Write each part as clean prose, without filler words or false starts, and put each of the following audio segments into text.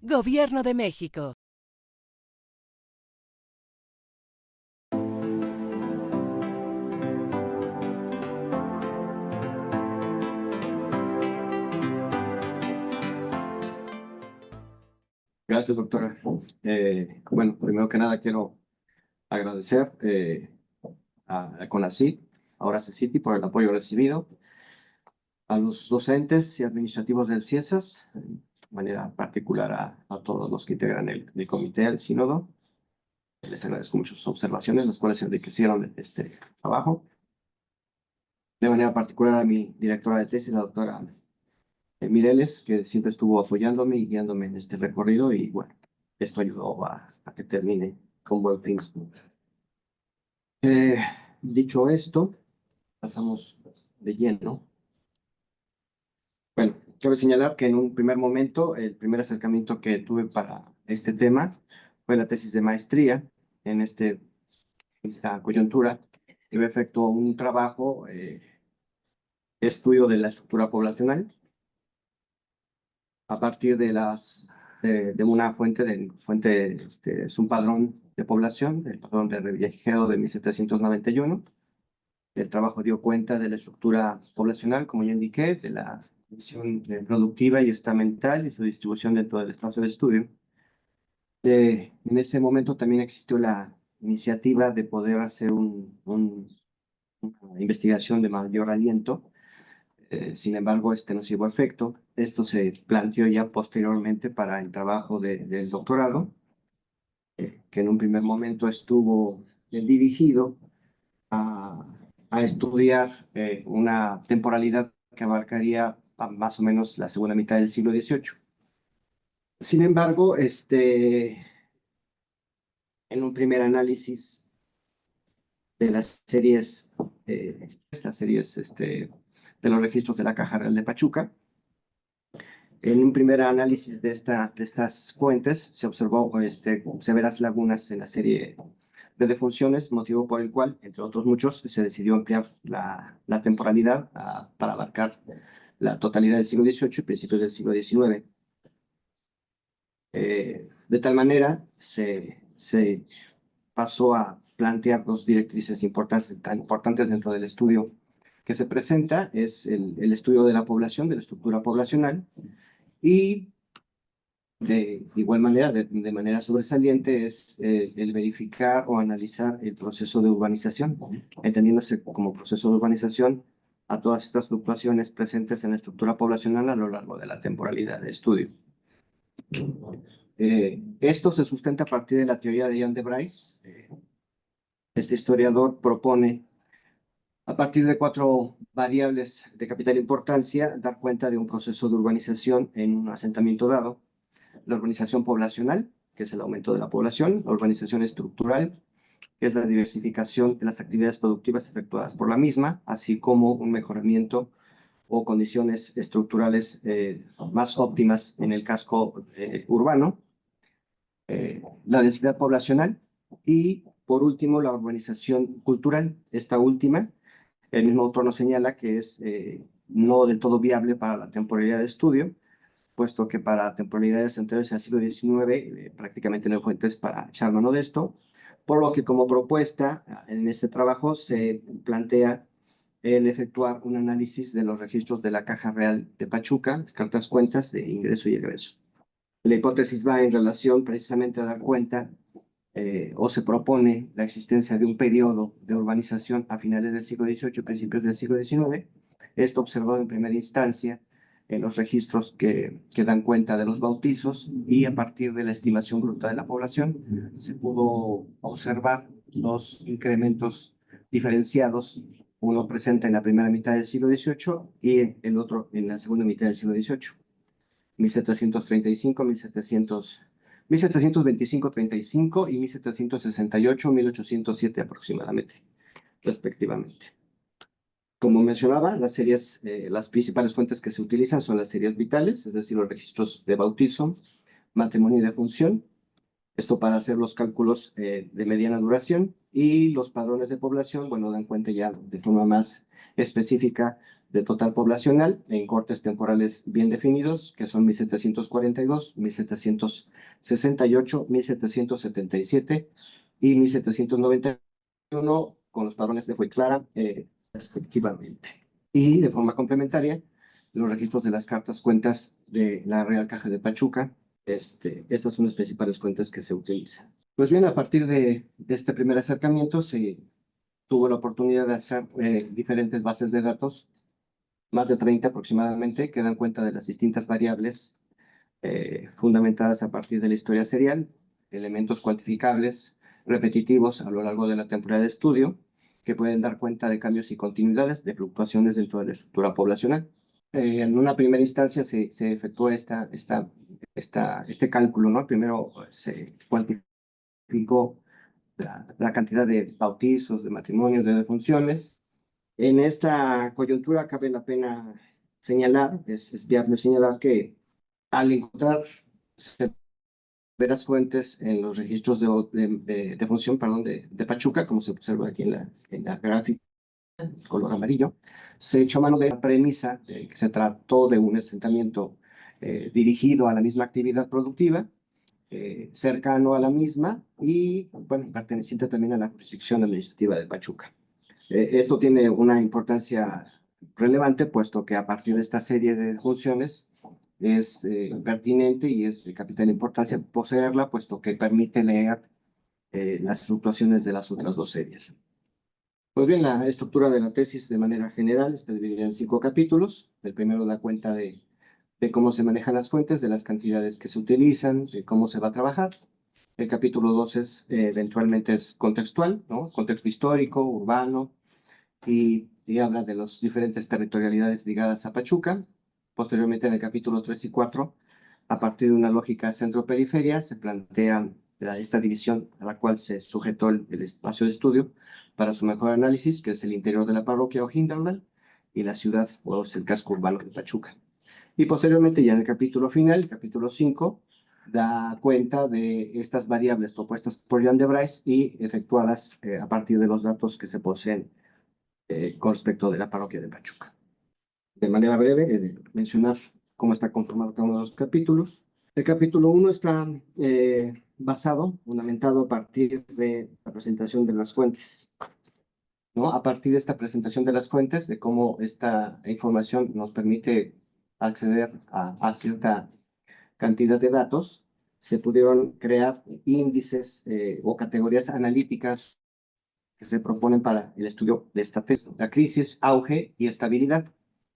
Gobierno de México. Gracias, doctora. Bueno, primero que nada quiero agradecer a CONACYT, ahora CECITI, por el apoyo recibido, a los docentes y administrativos del CIESAS, de manera particular a todos los que integran el comité del sínodo. Les agradezco mucho sus observaciones, las cuales enriquecieron este trabajo. De manera particular a mi directora de tesis, la doctora Mireles, que siempre estuvo apoyándome y guiándome en este recorrido, y bueno, esto ayudó a que termine con buen fin. Eh, Dicho esto, pasamos de lleno. Bueno, cabe señalar que en un primer momento, el primer acercamiento que tuve para este tema fue la tesis de maestría en esta coyuntura. Yo efectuó un trabajo, estudio de la estructura poblacional a partir de una es un padrón de población, el padrón de Revillagigedo de 1791. El trabajo dio cuenta de la estructura poblacional, como ya indiqué, de la función productiva y estamental y su distribución dentro del espacio de estudio. En ese momento también existió la iniciativa de poder hacer una investigación de mayor aliento. Sin embargo, este no se llevó a efecto. Esto se planteó ya posteriormente para el trabajo del doctorado, que en un primer momento estuvo dirigido a, a estudiar una temporalidad que abarcaría más o menos la segunda mitad del siglo XVIII. Sin embargo, en un primer análisis de las series de los registros de la Caja Real de Pachuca, en un primer análisis de estas fuentes se observó severas lagunas en la serie de defunciones, motivo por el cual, entre otros muchos, se decidió ampliar la temporalidad para abarcar la totalidad del siglo XVIII y principios del siglo XIX. De tal manera, se pasó a plantear dos directrices tan importantes dentro del estudio que se presenta, es el estudio de la población, de la estructura poblacional, y de igual manera, de manera sobresaliente, es el verificar o analizar el proceso de urbanización, entendiéndose como proceso de urbanización a todas estas fluctuaciones presentes en la estructura poblacional a lo largo de la temporalidad de estudio. Esto se sustenta a partir de la teoría de John de Bryce. Este historiador propone, a partir de 4 variables de capital importancia, dar cuenta de un proceso de urbanización en un asentamiento dado: la urbanización poblacional, que es el aumento de la población; la urbanización estructural, que es la diversificación de las actividades productivas efectuadas por la misma, así como un mejoramiento o condiciones estructurales más óptimas en el casco urbano; la densidad poblacional; y, por último, la urbanización cultural. Esta última, el mismo autor nos señala que es no del todo viable para la temporalidad de estudio, puesto que para temporalidades anteriores al siglo XIX prácticamente no hay fuentes para echar mano de esto, por lo que como propuesta en este trabajo se plantea el efectuar un análisis de los registros de la Caja Real de Pachuca, las cartas cuentas de ingreso y egreso. La hipótesis va en relación precisamente a dar cuenta o se propone la existencia de un periodo de urbanización a finales del siglo XVIII, principios del siglo XIX. Esto observado en primera instancia en los registros que dan cuenta de los bautizos, y a partir de la estimación bruta de la población se pudo observar dos incrementos diferenciados, uno presente en la primera mitad del siglo XVIII y el otro en la segunda mitad del siglo XVIII. 1735, 1725-35 y 1768-1807 aproximadamente, respectivamente. Como mencionaba, las principales fuentes que se utilizan son las series vitales, es decir, los registros de bautizo, matrimonio y defunción, esto para hacer los cálculos de mediana duración, y los padrones de población, bueno, dan cuenta ya de forma más específica de total poblacional en cortes temporales bien definidos, que son 1742, 1768, 1777 y 1791, con los padrones de Fue Clara, respectivamente. Y de forma complementaria, los registros de las cartas cuentas de la Real Caja de Pachuca. Estas son las principales cuentas que se utilizan. Pues bien, a partir de este primer acercamiento se tuvo la oportunidad de hacer diferentes bases de datos, más de 30 aproximadamente, que dan cuenta de las distintas variables fundamentadas a partir de la historia serial, elementos cuantificables, repetitivos a lo largo de la temporada de estudio, que pueden dar cuenta de cambios y continuidades de fluctuaciones dentro de la estructura poblacional. En una primera instancia se efectuó este cálculo, ¿no? Primero se cuantificó la cantidad de bautizos, de matrimonios, de defunciones. En esta coyuntura cabe la pena señalar, es viable señalar que al encontrar severas fuentes en los registros de defunción, perdón, de Pachuca, como se observa aquí en la gráfica, color amarillo, se echó mano de la premisa de que se trató de un asentamiento dirigido a la misma actividad productiva, cercano a la misma y, bueno, perteneciente también a la jurisdicción administrativa de Pachuca. Esto tiene una importancia relevante, puesto que a partir de esta serie de funciones es pertinente y es de capital importancia poseerla, puesto que permite leer las fluctuaciones de las otras dos series. Pues bien, la estructura de la tesis de manera general está dividida en 5 capítulos. El primero da cuenta de cómo se manejan las fuentes, de las cantidades que se utilizan, de cómo se va a trabajar. El capítulo 2 eventualmente es contextual, ¿no? Contexto histórico, urbano, y habla de las diferentes territorialidades ligadas a Pachuca. Posteriormente, en el capítulo 3 y 4, a partir de una lógica centro-periferia, se plantea esta división a la cual se sujetó el espacio de estudio para su mejor análisis, que es el interior de la parroquia o hinterland y la ciudad o el casco urbano de Pachuca. Y posteriormente, ya en el capítulo final, el capítulo 5, da cuenta de estas variables propuestas por Jan de Bryce y efectuadas a partir de los datos que se poseen con respecto de la parroquia de Pachuca. De manera breve, mencionar cómo está conformado cada uno de los capítulos. El capítulo 1 está fundamentado a partir de la presentación de las fuentes, ¿no? A partir de esta presentación de las fuentes, de cómo esta información nos permite acceder a cierta cantidad de datos, se pudieron crear índices o categorías analíticas que se proponen para el estudio de esta tesis: la crisis, auge y estabilidad.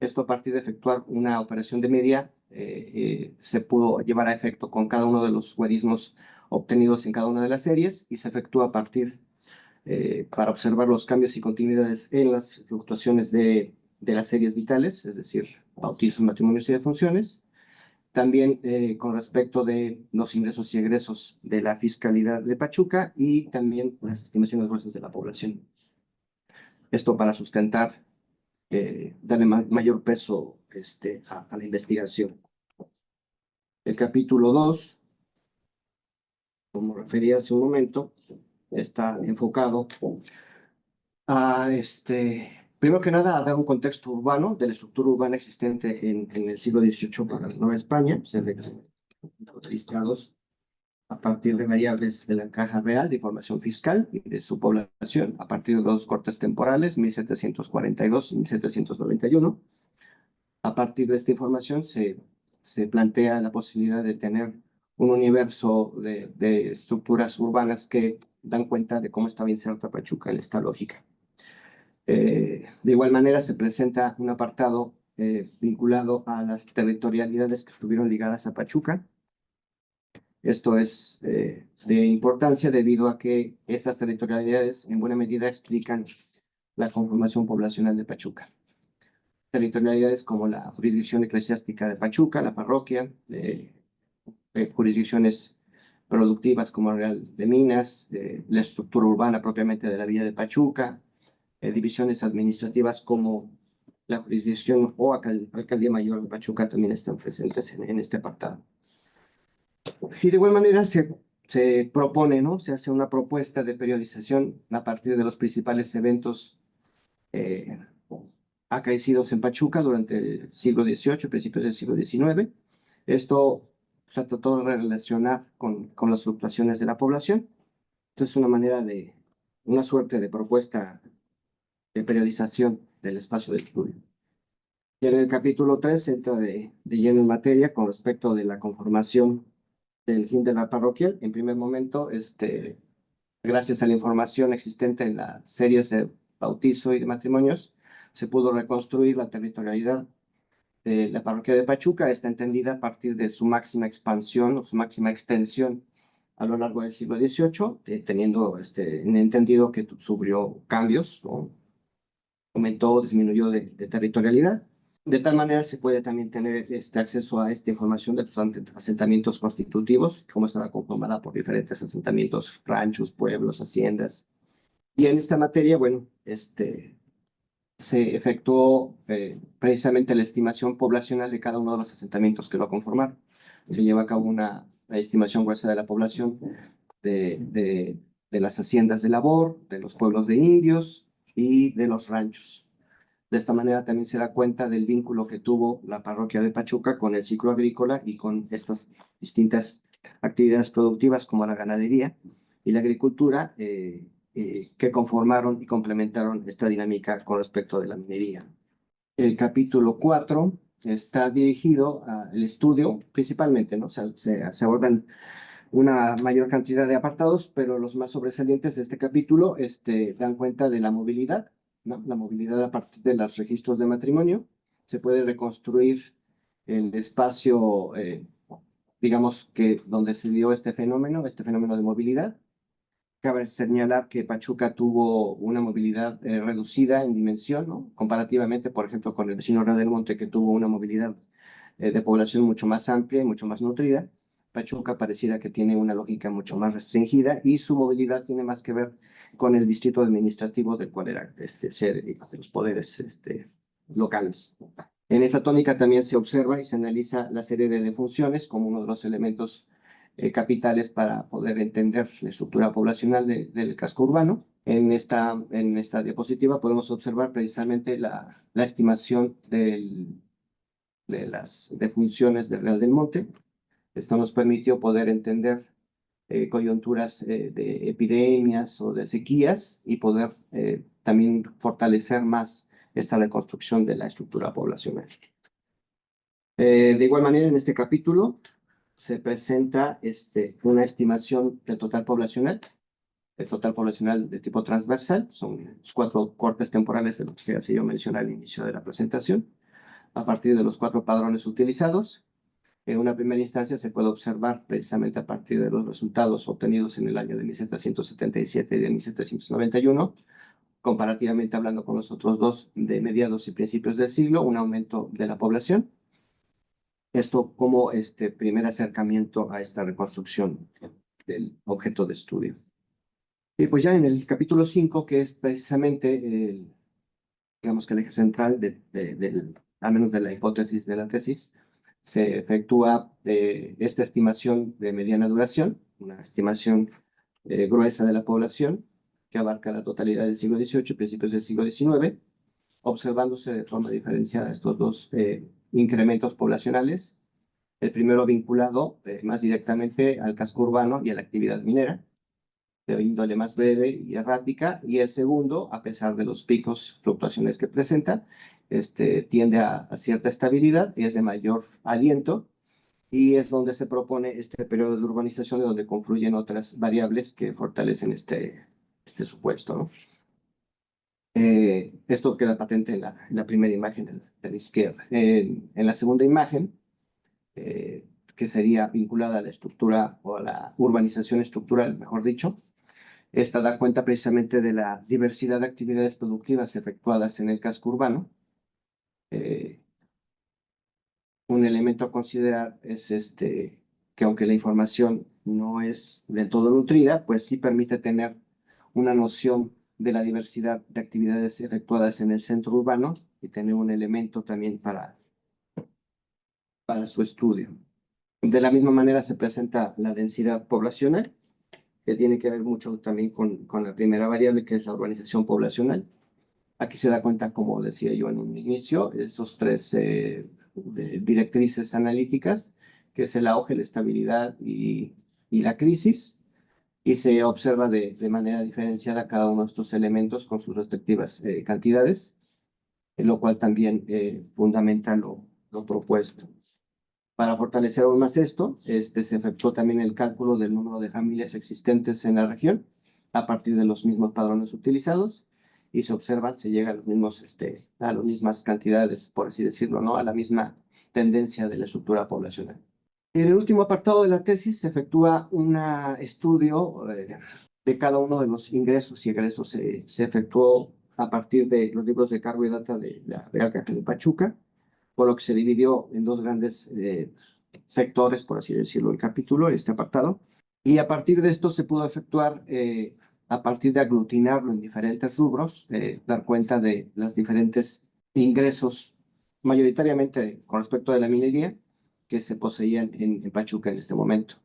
Esto, a partir de efectuar una operación de media, se pudo llevar a efecto con cada uno de los guarismos obtenidos en cada una de las series, y se efectúa a partir para observar los cambios y continuidades en las fluctuaciones de las series vitales, es decir, bautizos, matrimonios y defunciones. También con respecto de los ingresos y egresos de la Fiscalidad de Pachuca y también las estimaciones gruesas de la población. Esto para sustentar, darle mayor peso a la investigación. El capítulo 2, como refería hace un momento, está enfocado a, primero que nada, a dar un contexto urbano de la estructura urbana existente en el siglo XVIII para la Nueva España. Se ven listados a partir de variables de la caja real de información fiscal y de su población, a partir de dos cortes temporales, 1742 y 1791. A partir de esta información se plantea la posibilidad de tener un universo de estructuras urbanas que dan cuenta de cómo estaba inserta Pachuca en esta lógica. De igual manera, se presenta un apartado vinculado a las territorialidades que estuvieron ligadas a Pachuca. Esto es de importancia debido a que estas territorialidades en buena medida explican la conformación poblacional de Pachuca. Territorialidades como la jurisdicción eclesiástica de Pachuca, la parroquia, jurisdicciones productivas como Real de Minas, la estructura urbana propiamente de la villa de Pachuca, divisiones administrativas como la jurisdicción o alcaldía mayor de Pachuca también están presentes en este apartado. Y de igual manera se propone, ¿no? Se hace una propuesta de periodización a partir de los principales eventos acaecidos en Pachuca durante el siglo XVIII, principios del siglo XIX. Esto se trató de relacionar con las fluctuaciones de la población. Entonces, una suerte de propuesta de periodización del espacio de estudio. Y en el capítulo 3 entra de lleno en materia con respecto de la conformación del GIN de la parroquial. En primer momento, gracias a la información existente en las series de bautizo y de matrimonios, se pudo reconstruir la territorialidad de la parroquia de Pachuca. Está entendida a partir de su máxima expansión o su máxima extensión a lo largo del siglo XVIII, teniendo entendido que sufrió cambios o aumentó o disminuyó de territorialidad. De tal manera se puede también tener acceso a esta información de los asentamientos constitutivos, cómo estaba conformada por diferentes asentamientos, ranchos, pueblos, haciendas. Y en esta materia, bueno, se efectuó precisamente la estimación poblacional de cada uno de los asentamientos que lo conformaron. Se lleva a cabo una estimación gruesa de la población de las haciendas de labor, de los pueblos de indios y de los ranchos. De esta manera también se da cuenta del vínculo que tuvo la parroquia de Pachuca con el ciclo agrícola y con estas distintas actividades productivas como la ganadería y la agricultura que conformaron y complementaron esta dinámica con respecto de la minería. El capítulo 4 está dirigido al estudio, principalmente, ¿no? Se abordan una mayor cantidad de apartados, pero los más sobresalientes de este capítulo dan cuenta de la movilidad, ¿no? La movilidad a partir de los registros de matrimonio. Se puede reconstruir el espacio, digamos, que donde se dio este fenómeno de movilidad. Cabe señalar que Pachuca tuvo una movilidad reducida en dimensión, ¿no? Comparativamente, por ejemplo, con el vecino Real del Monte, que tuvo una movilidad de población mucho más amplia y mucho más nutrida. Pachuca pareciera que tiene una lógica mucho más restringida y su movilidad tiene más que ver con el distrito administrativo del cual era sede de los poderes locales. En esta tónica también se observa y se analiza la serie de defunciones como uno de los elementos capitales para poder entender la estructura poblacional del casco urbano. En esta diapositiva podemos observar precisamente la estimación de las defunciones del Real del Monte. Esto nos permitió poder entender coyunturas de epidemias o de sequías y poder también fortalecer más esta reconstrucción de la estructura poblacional. De igual manera, en este capítulo se presenta una estimación del total poblacional, de tipo transversal. Son los 4 cortes temporales de los que hacía yo mencioné al inicio de la presentación, a partir de los 4 padrones utilizados. En una primera instancia se puede observar precisamente a partir de los resultados obtenidos en el año de 1777 y de 1791, comparativamente hablando con los otros dos de mediados y principios del siglo, un aumento de la población. Esto como primer acercamiento a esta reconstrucción del objeto de estudio. Y pues ya en el capítulo 5, que es precisamente, digamos que el eje central al menos de la hipótesis de la tesis, se efectúa esta estimación de mediana duración, una estimación gruesa de la población que abarca la totalidad del siglo XVIII y principios del siglo XIX, observándose de forma diferenciada estos dos incrementos poblacionales. El primero vinculado más directamente al casco urbano y a la actividad minera, de índole más breve y errática, y el segundo, a pesar de los picos, fluctuaciones que presenta, tiende a cierta estabilidad y es de mayor aliento, y es donde se propone este periodo de urbanización, donde confluyen otras variables que fortalecen este supuesto, ¿no? Esto queda patente en la primera imagen de la izquierda. En la segunda imagen, que sería vinculada a la estructura o a la urbanización estructural, mejor dicho, esta da cuenta precisamente de la diversidad de actividades productivas efectuadas en el casco urbano. Un elemento a considerar es que aunque la información no es del todo nutrida, pues sí permite tener una noción de la diversidad de actividades efectuadas en el centro urbano y tener un elemento también para su estudio. De la misma manera se presenta la densidad poblacional, que tiene que ver mucho también con la primera variable, que es la urbanización poblacional. Aquí se da cuenta, como decía yo en un inicio, estos tres directrices analíticas, que es el auge, la estabilidad y la crisis, y se observa de manera diferenciada cada uno de estos elementos con sus respectivas cantidades, lo cual también fundamenta lo propuesto. Para fortalecer aún más esto, se efectuó también el cálculo del número de familias existentes en la región a partir de los mismos padrones utilizados y se observa, se llega a los mismos, a las mismas cantidades, por así decirlo, ¿no? A la misma tendencia de la estructura poblacional. En el último apartado de la tesis se efectúa un estudio de cada uno de los ingresos y egresos. Se efectuó a partir de los libros de cargo y data de la Real Caja de Pachuca, por lo que se dividió en dos grandes sectores, por así decirlo, el capítulo, este apartado. Y a partir de esto se pudo efectuar, a partir de aglutinarlo en diferentes rubros, dar cuenta de los diferentes ingresos, mayoritariamente con respecto a la minería, que se poseían en Pachuca en este momento.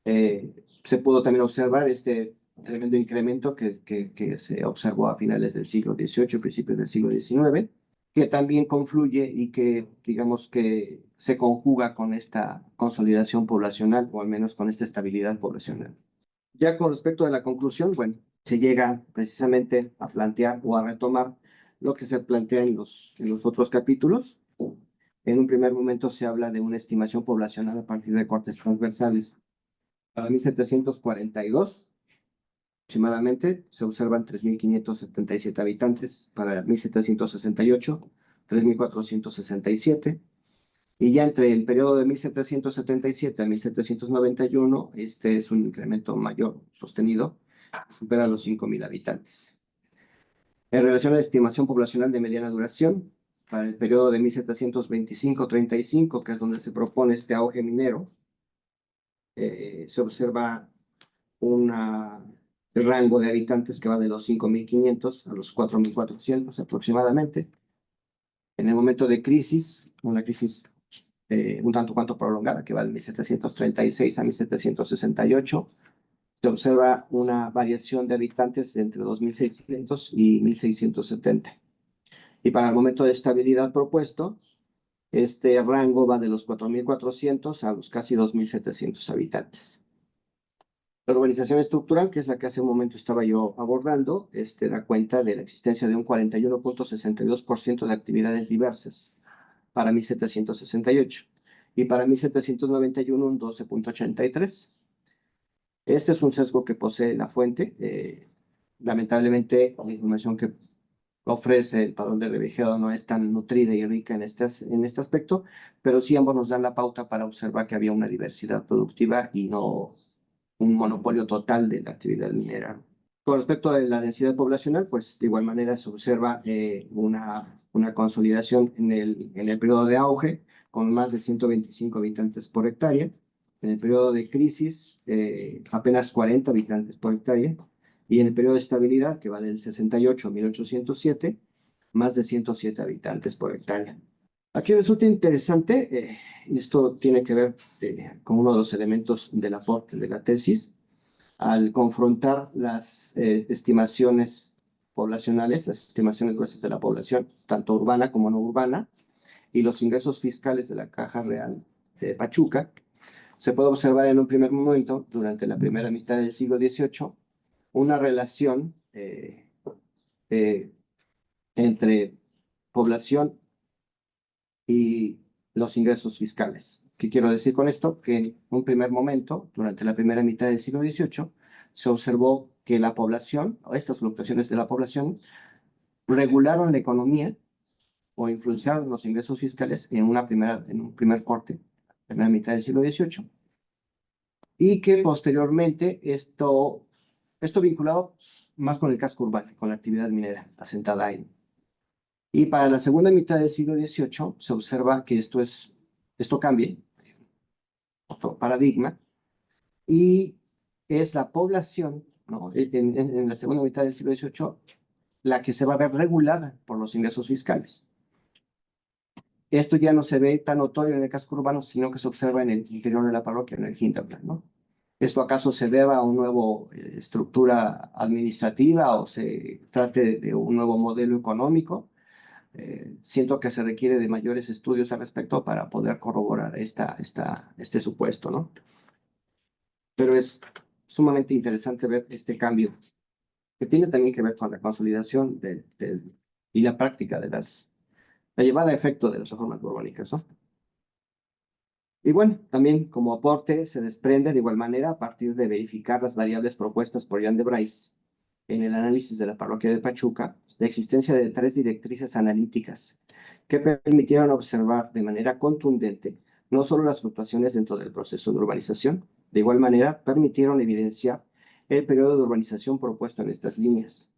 Se pudo también observar este tremendo incremento que se observó a finales del siglo XVIII, principios del siglo XIX, que también confluye y que, digamos, que se conjuga con esta consolidación poblacional, o al menos con esta estabilidad poblacional. Ya con respecto a la conclusión, bueno, se llega precisamente a plantear o a retomar lo que se plantea en los otros capítulos. En un primer momento se habla de una estimación poblacional a partir de cortes transversales. Para 1742, aproximadamente, se observan 3.577 habitantes. Para 1768, 3.467. Y ya entre el periodo de 1777 a 1791, este es un incremento mayor sostenido, supera los 5.000 habitantes. En relación a la estimación poblacional de mediana duración, para el periodo de 1725-35, que es donde se propone este auge minero, se observa un rango de habitantes que va de los 5.500 a los 4.400 aproximadamente. En el momento de crisis, una crisis un tanto cuanto prolongada, que va de 1736 a 1768, se observa una variación de habitantes de entre 2.600 y 1.670. Y para el momento de estabilidad propuesto, este rango va de los 4.400 a los casi 2.700 habitantes. La urbanización estructural, que es la que hace un momento estaba yo abordando, da cuenta de la existencia de un 41.62% de actividades diversas para 1768 y para 1791 un 12.83%. Este es un sesgo que posee la fuente. Lamentablemente, la información que ofrece el padrón de revigiado no es tan nutrida y rica en este aspecto, pero sí ambos nos dan la pauta para observar que había una diversidad productiva y no un monopolio total de la actividad minera. Con respecto a la densidad poblacional, pues de igual manera se observa una consolidación en el periodo de auge, con más de 125 habitantes por hectárea. En el periodo de crisis, apenas 40 habitantes por hectárea. Y en el periodo de estabilidad, que va del 68 a 1807, más de 107 habitantes por hectárea. Aquí resulta interesante, y esto tiene que ver con uno de los elementos del aporte de la tesis, al confrontar las estimaciones poblacionales, las estimaciones gruesas de la población, tanto urbana como no urbana, y los ingresos fiscales de la Caja Real de Pachuca, se puede observar en un primer momento, durante la primera mitad del siglo XVIII, una relación entre población y los ingresos fiscales. ¿Qué quiero decir con esto? Que en un primer momento, durante la primera mitad del siglo XVIII, se observó que la población, o estas fluctuaciones de la población, regularon la economía o influenciaron los ingresos fiscales en un primer corte, primera mitad del siglo XVIII, y que posteriormente esto vinculado más con el casco urbano, con la actividad minera asentada ahí. Y para la segunda mitad del siglo XVIII se observa que esto cambia, otro paradigma, y es la población, ¿no? En la segunda mitad del siglo XVIII, la que se va a ver regulada por los ingresos fiscales. Esto ya no se ve tan notorio en el casco urbano, sino que se observa en el interior de la parroquia, en el hinterland, ¿no? ¿Esto acaso se deba a una nueva estructura administrativa o se trate de un nuevo modelo económico? Siento que se requiere de mayores estudios al respecto para poder corroborar este supuesto, ¿no? Pero es sumamente interesante ver este cambio, que tiene también que ver con la consolidación y la práctica de la llevada a efecto de las reformas borbónicas, ¿no? Y bueno, también como aporte se desprende de igual manera a partir de verificar las variables propuestas por Jan de Brais en el análisis de la parroquia de Pachuca, la existencia de 3 directrices analíticas que permitieron observar de manera contundente no solo las fluctuaciones dentro del proceso de urbanización, de igual manera permitieron evidenciar el periodo de urbanización propuesto en estas líneas.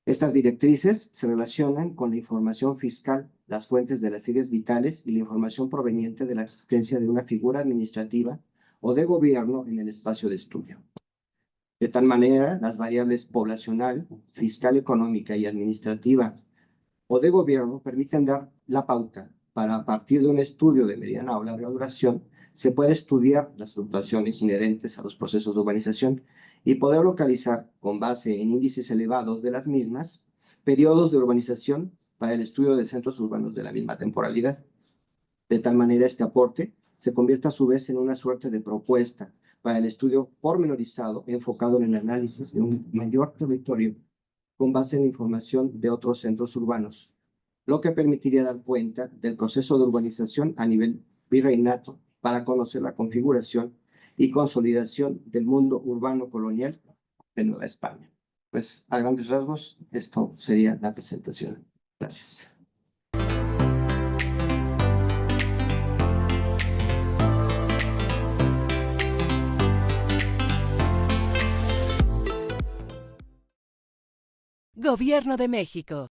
Estas directrices se relacionan con la información fiscal, las fuentes de las series vitales y la información proveniente de la existencia de una figura administrativa o de gobierno en el espacio de estudio. De tal manera, las variables poblacional, fiscal, económica y administrativa o de gobierno permiten dar la pauta para, a partir de un estudio de mediana o larga duración, se puede estudiar las fluctuaciones inherentes a los procesos de urbanización y poder localizar, con base en índices elevados de las mismas, periodos de urbanización para el estudio de centros urbanos de la misma temporalidad. De tal manera, este aporte se convierte a su vez en una suerte de propuesta para el estudio pormenorizado enfocado en el análisis de un mayor territorio con base en información de otros centros urbanos, lo que permitiría dar cuenta del proceso de urbanización a nivel virreinato para conocer la configuración y consolidación del mundo urbano colonial de Nueva España. Pues a grandes rasgos, esto sería la presentación. Gracias. Gobierno de México.